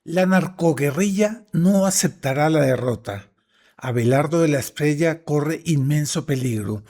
La narcoguerrilla no aceptará la derrota. Abelardo de la Espriella corre inmenso peligro.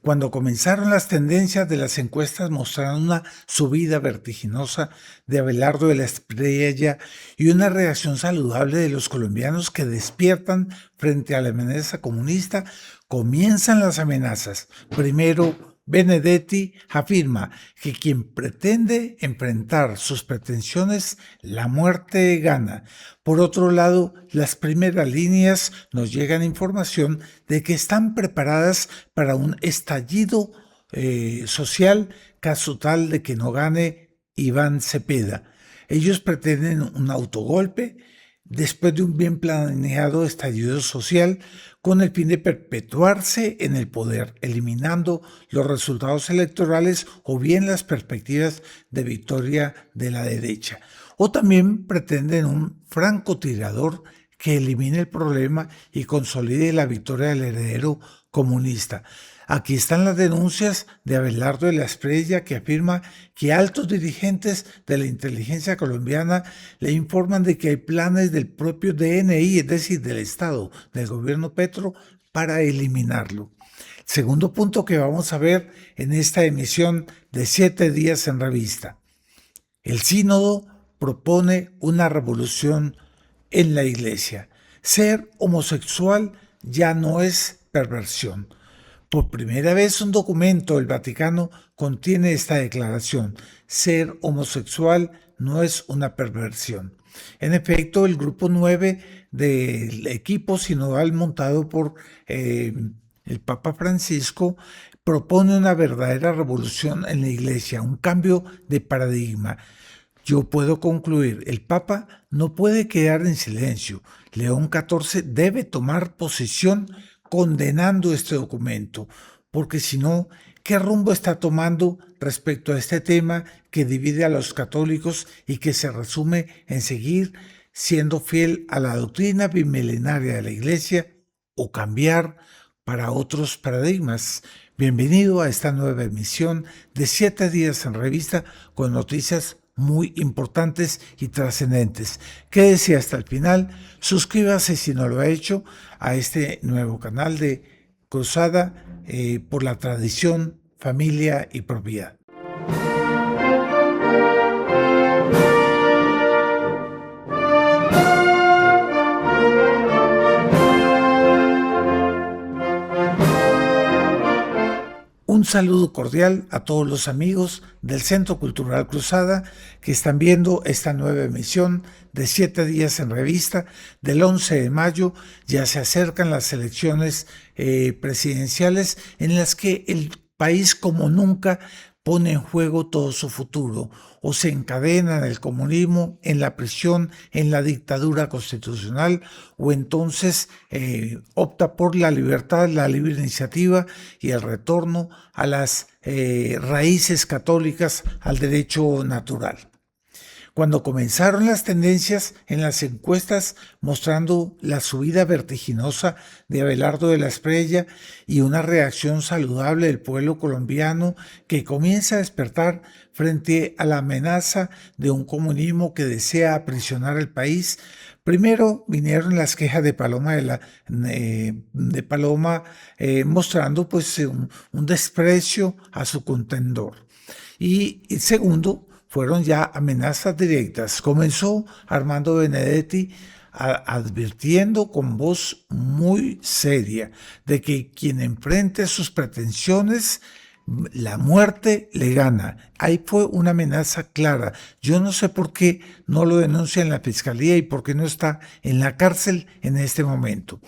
Cuando comenzaron las tendencias de las encuestas mostraron una subida vertiginosa de Abelardo de la Espriella y una reacción saludable de los colombianos que despiertan frente a la amenaza comunista, comienzan las amenazas. Primero, Benedetti afirma que quien pretende enfrentar sus pretensiones, la muerte gana. Por otro lado, las primeras líneas nos llegan información de que están preparadas para un estallido social caso tal de que no gane Iván Cepeda. Ellos pretenden un autogolpe después de un bien planeado estallido social con el fin de perpetuarse en el poder, eliminando los resultados electorales o bien las perspectivas de victoria de la derecha. O también pretenden un francotirador que elimine el problema y consolide la victoria del heredero comunista. Aquí están las denuncias de Abelardo de la Espriella, que afirma que altos dirigentes de la inteligencia colombiana le informan de que hay planes del propio DNI, es decir, del Estado, del gobierno Petro, para eliminarlo. Segundo punto que vamos a ver en esta emisión de 7 días en revista. El sínodo propone una revolución en la iglesia. Ser homosexual ya no es perversión. Por primera vez un documento del Vaticano contiene esta declaración: ser homosexual no es una perversión. En efecto, el grupo 9 del equipo sinodal montado por el Papa Francisco propone una verdadera revolución en la iglesia, un cambio de paradigma. Yo puedo concluir, el Papa no puede quedar en silencio. León XIV debe tomar posición condenando este documento, porque si no, ¿qué rumbo está tomando respecto a este tema que divide a los católicos y que se resume en seguir siendo fiel a la doctrina bimilenaria de la Iglesia o cambiar para otros paradigmas? Bienvenido a esta nueva emisión de 7 días en revista con noticias muy importantes y trascendentes. Quédese hasta el final, suscríbase si no lo ha hecho a este nuevo canal de Cruzada por la Tradición, Familia y Propiedad. Un saludo cordial a todos los amigos del Centro Cultural Cruzada que están viendo esta nueva emisión de 7 días en revista del 11 de mayo. Ya se acercan las elecciones presidenciales en las que el país como nunca pone en juego todo su futuro, o se encadena en el comunismo, en la prisión, en la dictadura constitucional, o entonces opta por la libertad, la libre iniciativa y el retorno a las raíces católicas, al derecho natural. Cuando comenzaron las tendencias en las encuestas mostrando la subida vertiginosa de Abelardo de la Espriella y una reacción saludable del pueblo colombiano que comienza a despertar frente a la amenaza de un comunismo que desea aprisionar el país, primero vinieron las quejas de Paloma mostrando pues un desprecio a su contendor. Y segundo, fueron ya amenazas directas. Comenzó Armando Benedetti advirtiendo con voz muy seria de que quien enfrente sus pretensiones, la muerte le gana. Ahí fue una amenaza clara. Yo no sé por qué no lo denuncia en la fiscalía y por qué no está en la cárcel en este momento.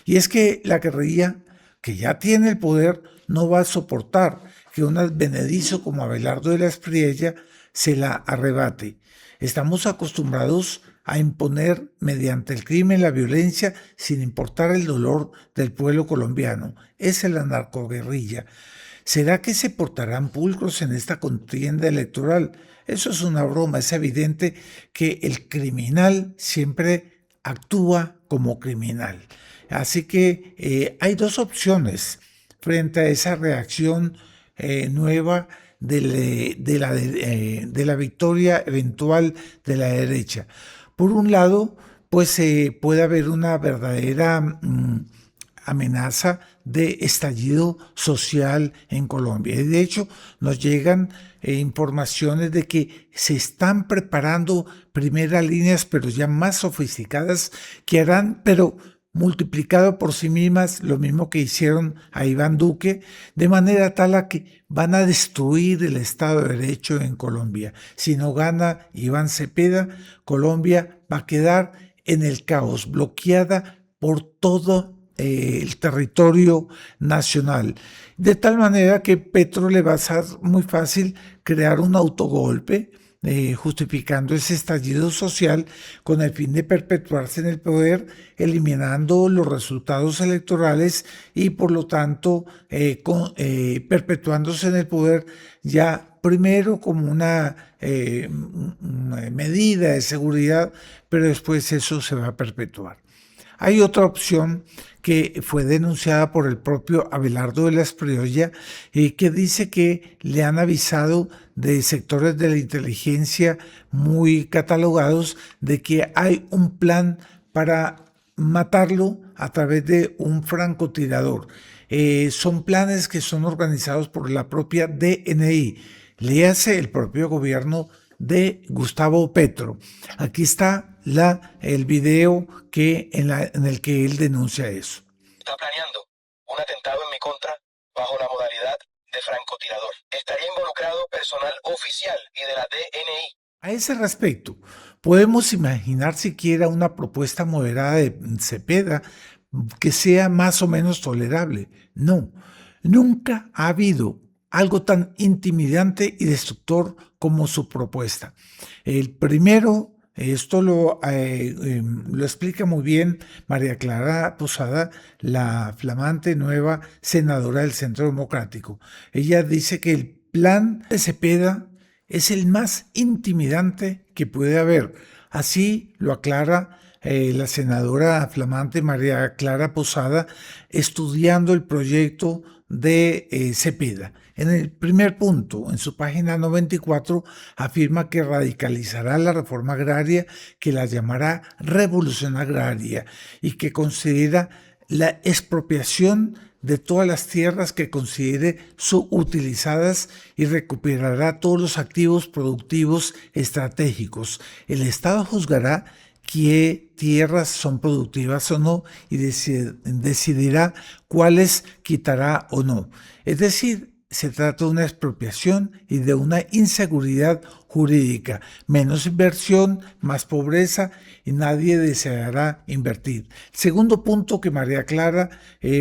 Y es que la guerrilla, que ya tiene el poder, no va a soportar que un advenedizo como Abelardo de la Espriella se la arrebate. Estamos acostumbrados a imponer mediante el crimen la violencia sin importar el dolor del pueblo colombiano. Esa es la narcoguerrilla. ¿Será que se portarán pulcros en esta contienda electoral? Eso es una broma. Es evidente que el criminal siempre actúa como criminal. Así que hay dos opciones frente a esa reacción nueva de la victoria eventual de la derecha. Por un lado, pues puede haber una verdadera amenaza de estallido social en Colombia. Y de hecho, nos llegan informaciones de que se están preparando primeras líneas, pero ya más sofisticadas, que harán, pero multiplicado por sí mismas, lo mismo que hicieron a Iván Duque, de manera tal a que van a destruir el Estado de Derecho en Colombia. Si no gana Iván Cepeda, Colombia va a quedar en el caos, bloqueada por todo el territorio nacional. De tal manera que Petro le va a ser muy fácil crear un autogolpe, justificando ese estallido social con el fin de perpetuarse en el poder, eliminando los resultados electorales y por lo tanto perpetuándose en el poder ya primero como una medida de seguridad, pero después eso se va a perpetuar. Hay otra opción que fue denunciada por el propio Abelardo de la Espriella, que dice que le han avisado de sectores de la inteligencia muy catalogados de que hay un plan para matarlo a través de un francotirador. Son planes que son organizados por la propia DNI, le hace el propio gobierno de Gustavo Petro. Aquí está el video en el que él denuncia eso. Está planeando un atentado en mi contra bajo la modalidad de francotirador. Estaría involucrado personal oficial y de la DNI. A ese respecto, podemos imaginar siquiera una propuesta moderada de Cepeda que sea más o menos tolerable. No, nunca ha habido algo tan intimidante y destructor como su propuesta. El primero, esto lo explica muy bien María Clara Posada, la flamante nueva senadora del Centro Democrático. Ella dice que el plan de Cepeda es el más intimidante que puede haber. Así lo aclara la senadora flamante María Clara Posada, estudiando el proyecto de Cepeda. En el primer punto, en su página 94, afirma que radicalizará la reforma agraria, que la llamará revolución agraria y que considera la expropiación de todas las tierras que considere subutilizadas y recuperará todos los activos productivos estratégicos. El Estado juzgará qué tierras son productivas o no y decidirá cuáles quitará o no. Es decir, se trata de una expropiación y de una inseguridad jurídica, menos inversión, más pobreza y nadie deseará invertir. El segundo punto que María Clara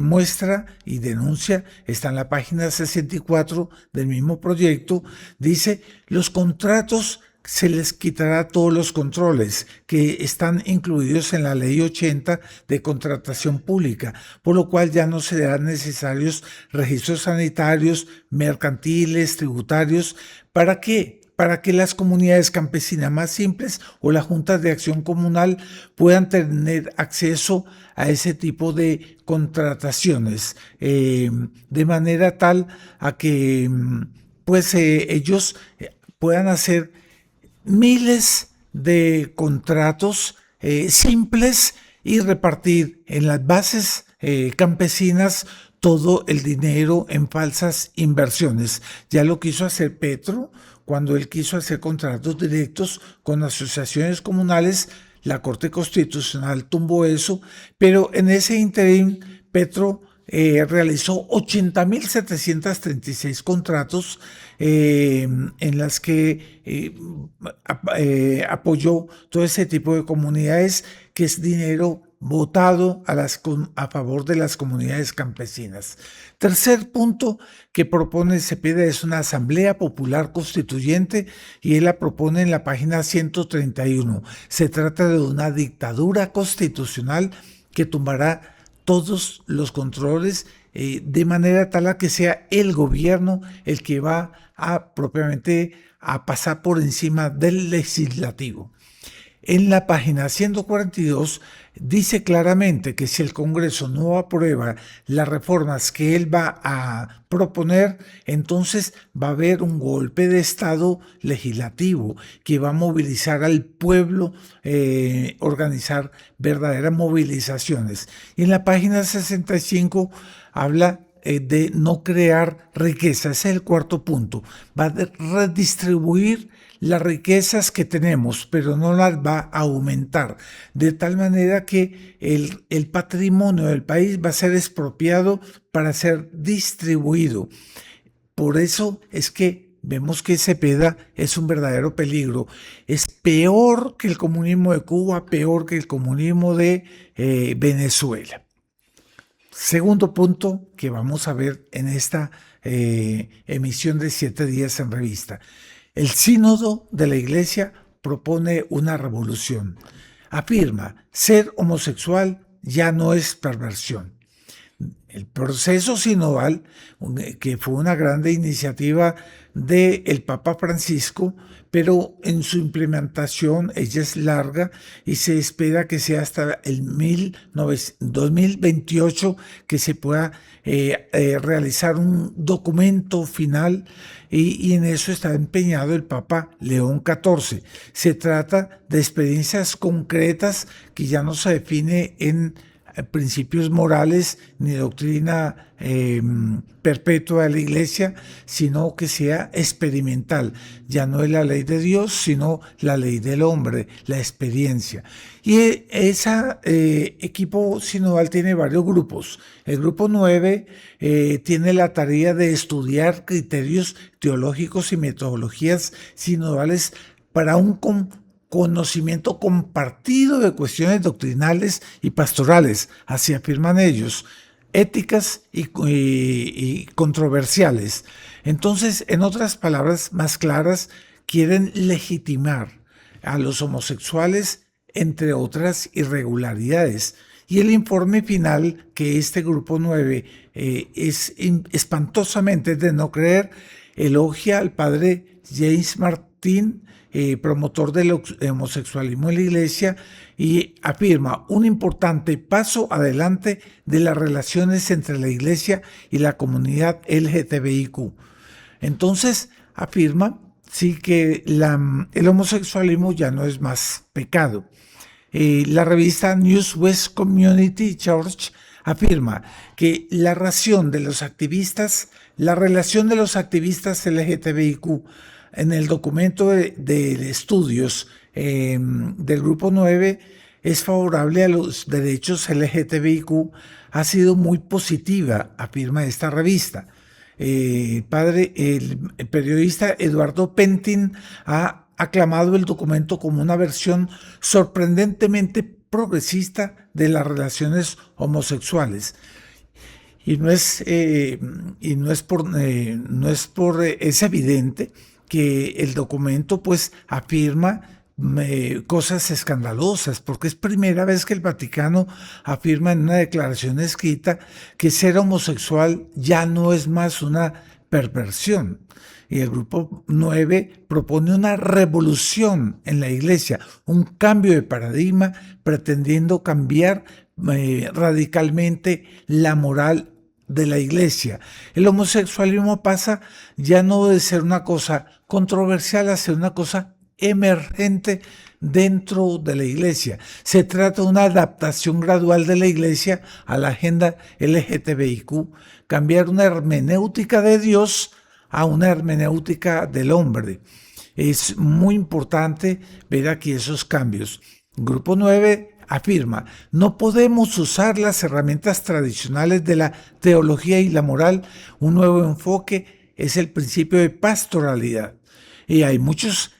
muestra y denuncia está en la página 64 del mismo proyecto. Dice, los contratos se les quitará todos los controles que están incluidos en la Ley 80 de contratación pública, por lo cual ya no serán necesarios registros sanitarios, mercantiles, tributarios. ¿Para qué? Para que las comunidades campesinas más simples o las juntas de acción comunal puedan tener acceso a ese tipo de contrataciones, de manera tal a que ellos puedan hacer miles de contratos simples y repartir en las bases campesinas todo el dinero en falsas inversiones. Ya lo quiso hacer Petro cuando él quiso hacer contratos directos con asociaciones comunales. La Corte Constitucional tumbó eso, pero en ese interín Petro realizó 80.736 contratos en las que apoyó todo ese tipo de comunidades, que es dinero votado a favor de las comunidades campesinas. Tercer punto que propone Cepeda es una asamblea popular constituyente y él la propone en la página 131. Se trata de una dictadura constitucional que tumbará todos los controles de manera tal a que sea el gobierno el que va a propiamente a pasar por encima del legislativo. En la página 142 dice claramente que si el Congreso no aprueba las reformas que él va a proponer, entonces va a haber un golpe de Estado legislativo que va a movilizar al pueblo, organizar verdaderas movilizaciones. Y en la página 65 habla de no crear riqueza. Ese es el cuarto punto. Va a redistribuir las riquezas que tenemos, pero no las va a aumentar, de tal manera que el patrimonio del país va a ser expropiado para ser distribuido. Por eso es que vemos que Cepeda es un verdadero peligro. Es peor que el comunismo de Cuba, peor que el comunismo de Venezuela. Segundo punto que vamos a ver en esta emisión de 7 días en revista. El sínodo de la Iglesia propone una revolución. Afirma, ser homosexual ya no es perversión. El proceso sinodal, que fue una grande iniciativa del Papa Francisco, pero en su implementación ella es larga y se espera que sea hasta el 2028 que se pueda realizar un documento final y en eso está empeñado el Papa León XIV. Se trata de experiencias concretas que ya no se define en principios morales ni doctrina perpetua de la Iglesia, sino que sea experimental. Ya no es la ley de Dios, sino la ley del hombre, la experiencia. Y ese equipo sinodal tiene varios grupos. El grupo 9 tiene la tarea de estudiar criterios teológicos y metodologías sinodales para un conocimiento compartido de cuestiones doctrinales y pastorales, así afirman ellos, éticas y controversiales. Entonces, en otras palabras más claras, quieren legitimar a los homosexuales, entre otras irregularidades. Y el informe final, que este grupo 9 es espantosamente de no creer, elogia al padre James Martin, promotor del homosexualismo en la Iglesia, y afirma un importante paso adelante de las relaciones entre la Iglesia y la comunidad LGTBIQ. Entonces afirma sí que el homosexualismo ya no es más pecado. La revista News West Community Church afirma que la relación de los activistas LGTBIQ en el documento de estudios del grupo 9 es favorable a los derechos LGTBIQ, ha sido muy positiva, afirma esta revista. El periodista Eduardo Pentin ha aclamado el documento como una versión sorprendentemente progresista de las relaciones homosexuales. Es evidente que el documento pues afirma cosas escandalosas, porque es primera vez que el Vaticano afirma en una declaración escrita que ser homosexual ya no es más una perversión. Y el grupo 9 propone una revolución en la Iglesia, un cambio de paradigma, pretendiendo cambiar radicalmente la moral de la Iglesia. El homosexualismo pasa ya no de ser una cosa controversial a ser una cosa emergente dentro de la Iglesia. Se trata de una adaptación gradual de la Iglesia a la agenda LGTBIQ, cambiar una hermenéutica de Dios a una hermenéutica del hombre. Es muy importante ver aquí esos cambios. Grupo 9 afirma, no podemos usar las herramientas tradicionales de la teología y la moral. Un nuevo enfoque es el principio de pastoralidad. Y hay muchos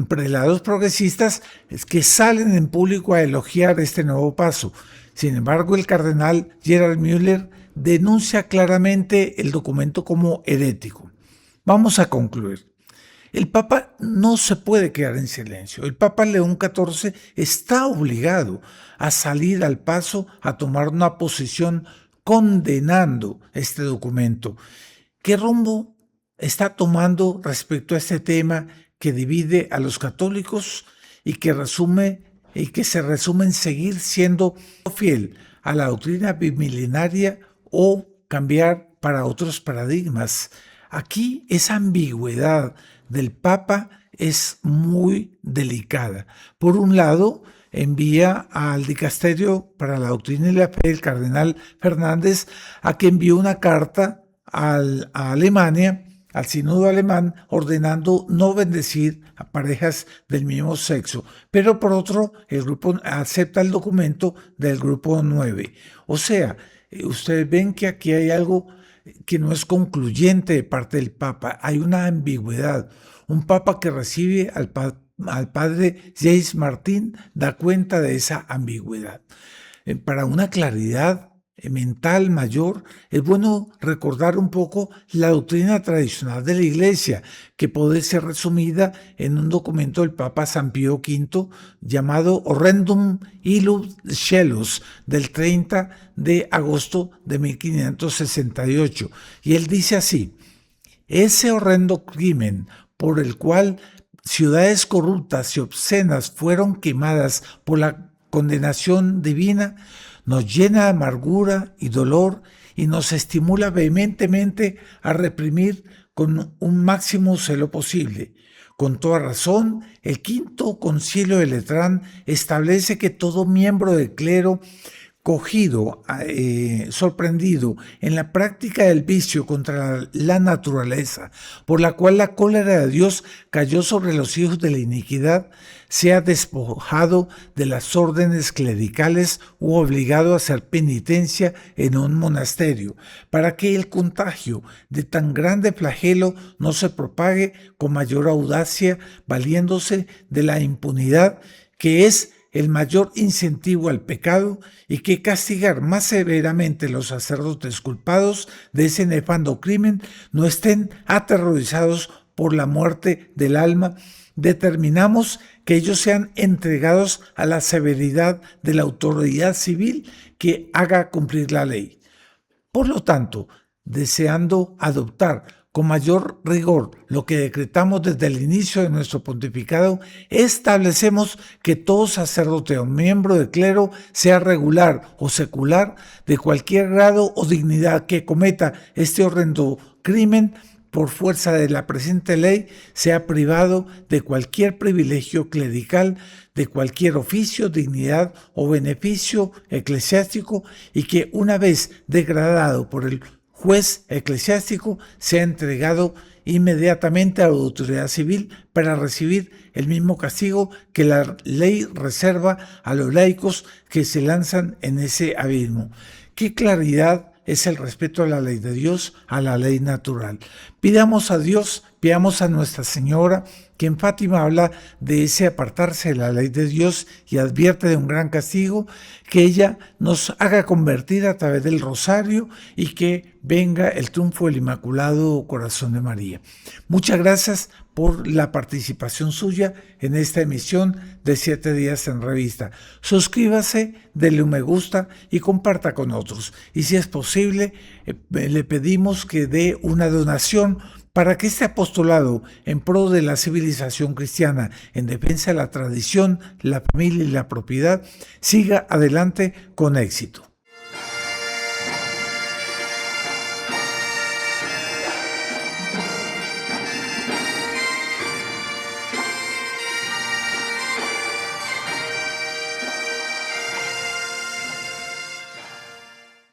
prelados progresistas que salen en público a elogiar este nuevo paso. Sin embargo, el cardenal Gerald Müller denuncia claramente el documento como herético. Vamos a concluir. El Papa no se puede quedar en silencio. El Papa León XIV está obligado a salir al paso, a tomar una posición condenando este documento. ¿Qué rumbo está tomando respecto a este tema que divide a los católicos y que se resume en seguir siendo fiel a la doctrina bimilenaria o cambiar para otros paradigmas. Aquí esa ambigüedad del Papa es muy delicada. Por un lado, envía al Dicasterio para la Doctrina y la Fe, el cardenal Fernández, a que envió una carta a Alemania, al sínodo alemán, ordenando no bendecir a parejas del mismo sexo. Pero por otro, el grupo acepta el documento del grupo 9. O sea, ustedes ven que aquí hay algo que no es concluyente de parte del Papa. Hay una ambigüedad. Un Papa que recibe al padre James Martín da cuenta de esa ambigüedad. Para una claridad mental mayor, es bueno recordar un poco la doctrina tradicional de la Iglesia, que puede ser resumida en un documento del Papa San Pío V llamado Horrendum Illud Scelus, del 30 de agosto de 1568. Y él dice así: ese horrendo crimen por el cual ciudades corruptas y obscenas fueron quemadas por la condenación divina, nos llena de amargura y dolor y nos estimula vehementemente a reprimir con un máximo celo posible. Con toda razón, el Quinto Concilio de Letrán establece que todo miembro del clero sorprendido en la práctica del vicio contra la naturaleza, por la cual la cólera de Dios cayó sobre los hijos de la iniquidad, sea despojado de las órdenes clericales u obligado a hacer penitencia en un monasterio, para que el contagio de tan grande flagelo no se propague con mayor audacia, valiéndose de la impunidad, que es el mayor incentivo al pecado, y que castigar más severamente los sacerdotes culpados de ese nefando crimen no estén aterrorizados por la muerte del alma. Determinamos que ellos sean entregados a la severidad de la autoridad civil que haga cumplir la ley. Por lo tanto, deseando adoptar con mayor rigor lo que decretamos desde el inicio de nuestro pontificado, establecemos que todo sacerdote o miembro del clero, sea regular o secular, de cualquier grado o dignidad, que cometa este horrendo crimen, por fuerza de la presente ley, sea privado de cualquier privilegio clerical, de cualquier oficio, dignidad o beneficio eclesiástico, y que una vez degradado por el juez eclesiástico, sea entregado inmediatamente a la autoridad civil para recibir el mismo castigo que la ley reserva a los laicos que se lanzan en ese abismo. ¡Qué claridad es el respeto a la ley de Dios, a la ley natural! Pidamos a Dios, pidamos a Nuestra Señora, que en Fátima habla de ese apartarse de la ley de Dios y advierte de un gran castigo, que ella nos haga convertir a través del rosario y que venga el triunfo del Inmaculado Corazón de María. Muchas gracias por la participación suya en esta emisión de 7 días en revista. Suscríbase, denle un me gusta y comparta con otros. Y si es posible, le pedimos que dé una donación para que este apostolado en pro de la civilización cristiana, en defensa de la tradición, la familia y la propiedad, siga adelante con éxito.